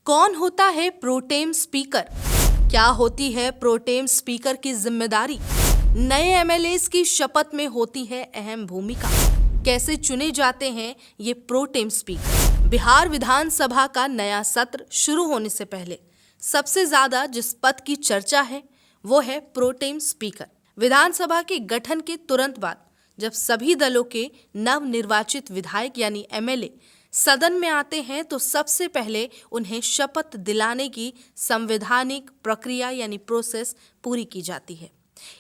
कौन होता है प्रोटेम स्पीकर? क्या होती है प्रोटेम स्पीकर की जिम्मेदारी? नए एमएलएस की शपथ में होती है अहम भूमिका। कैसे चुने जाते हैं ये प्रोटेम स्पीकर? बिहार विधानसभा का नया सत्र शुरू होने से पहले सबसे ज्यादा जिस पद की चर्चा है वो है प्रोटेम स्पीकर। विधानसभा के गठन के तुरंत बाद जब सभी दलों के नवनिर्वाचित विधायक यानी एमएलए सदन में आते हैं तो सबसे पहले उन्हें शपथ दिलाने की संवैधानिक प्रक्रिया यानी प्रोसेस पूरी की जाती है।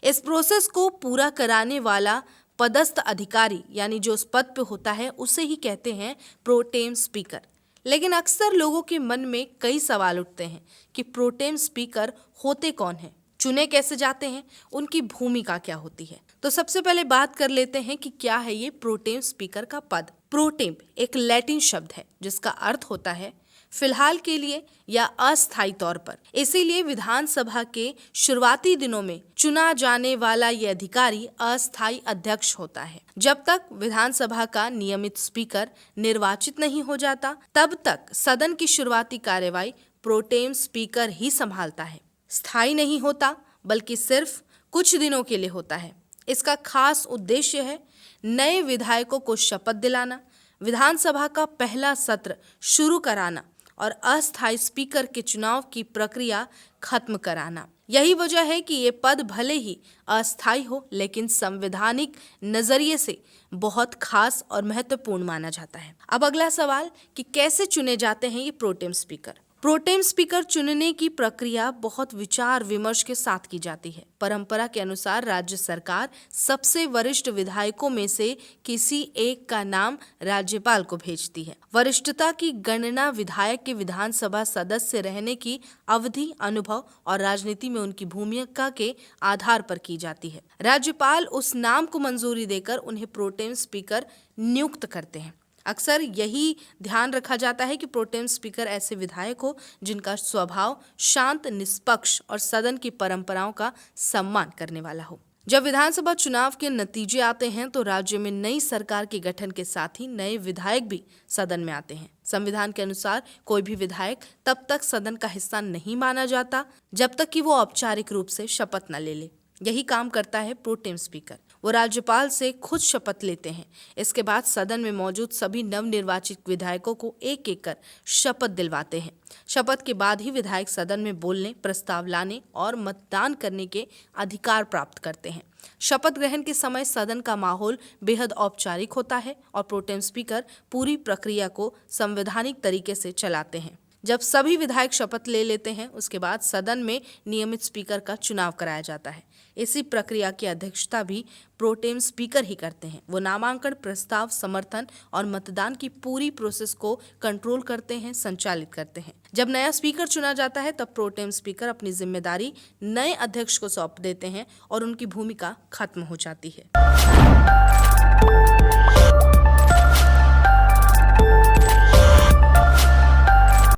इस प्रोसेस को पूरा कराने वाला पदस्थ अधिकारी यानी जो उस पद पे होता है उसे ही कहते हैं प्रोटेम स्पीकर। लेकिन अक्सर लोगों के मन में कई सवाल उठते हैं कि प्रोटेम स्पीकर होते कौन हैं, चुने कैसे जाते हैं, उनकी भूमिका क्या होती है। तो सबसे पहले बात कर लेते हैं कि क्या है ये प्रोटेम स्पीकर का पद। प्रोटेम एक लैटिन शब्द है जिसका अर्थ होता है फिलहाल के लिए या अस्थायी तौर पर। इसीलिए विधानसभा के शुरुआती दिनों में चुना जाने वाला ये अधिकारी अस्थायी अध्यक्ष होता है। जब तक विधानसभा का नियमित स्पीकर निर्वाचित नहीं हो जाता तब तक सदन की शुरुआती कार्यवाही प्रोटेम स्पीकर ही संभालता है। स्थायी नहीं होता बल्कि सिर्फ कुछ दिनों के लिए होता है। इसका खास उद्देश्य है नए विधायकों को शपथ दिलाना, विधानसभा का पहला सत्र शुरू कराना और अस्थायी स्पीकर के चुनाव की प्रक्रिया खत्म कराना। यही वजह है कि ये पद भले ही अस्थायी हो लेकिन संवैधानिक नजरिए से बहुत खास और महत्वपूर्ण माना जाता है। अब अगला सवाल कि कैसे चुने जाते हैं ये प्रोटेम स्पीकर। प्रोटेम स्पीकर चुनने की प्रक्रिया बहुत विचार विमर्श के साथ की जाती है। परंपरा के अनुसार राज्य सरकार सबसे वरिष्ठ विधायकों में से किसी एक का नाम राज्यपाल को भेजती है। वरिष्ठता की गणना विधायक के विधानसभा सदस्य रहने की अवधि, अनुभव और राजनीति में उनकी भूमिका के आधार पर की जाती है। राज्यपाल उस नाम को मंजूरी देकर उन्हें प्रोटेम स्पीकर नियुक्त करते हैं। अक्सर यही ध्यान रखा जाता है कि प्रोटेम स्पीकर ऐसे विधायक हो जिनका स्वभाव शांत, निष्पक्ष और सदन की परंपराओं का सम्मान करने वाला हो। जब विधानसभा चुनाव के नतीजे आते हैं तो राज्य में नई सरकार के गठन के साथ ही नए विधायक भी सदन में आते हैं। संविधान के अनुसार कोई भी विधायक तब तक सदन का हिस्सा नहीं माना जाता जब तक कि वो औपचारिक रूप से शपथ न ले ले। यही काम करता है प्रोटेम स्पीकर। वो राज्यपाल से खुद शपथ लेते हैं। इसके बाद सदन में मौजूद सभी नवनिर्वाचित विधायकों को एक एक कर शपथ दिलवाते हैं। शपथ के बाद ही विधायक सदन में बोलने, प्रस्ताव लाने और मतदान करने के अधिकार प्राप्त करते हैं। शपथ ग्रहण के समय सदन का माहौल बेहद औपचारिक होता है और प्रोटेम स्पीकर पूरी प्रक्रिया को संवैधानिक तरीके से चलाते हैं। जब सभी विधायक शपथ ले लेते हैं उसके बाद सदन में नियमित स्पीकर का चुनाव कराया जाता है। इसी प्रक्रिया की अध्यक्षता भी प्रोटेम स्पीकर ही करते हैं। वो नामांकन, प्रस्ताव, समर्थन और मतदान की पूरी प्रोसेस को कंट्रोल करते हैं, संचालित करते हैं। जब नया स्पीकर चुना जाता है तब प्रोटेम स्पीकर अपनी जिम्मेदारी नए अध्यक्ष को सौंप देते हैं और उनकी भूमिका खत्म हो जाती है।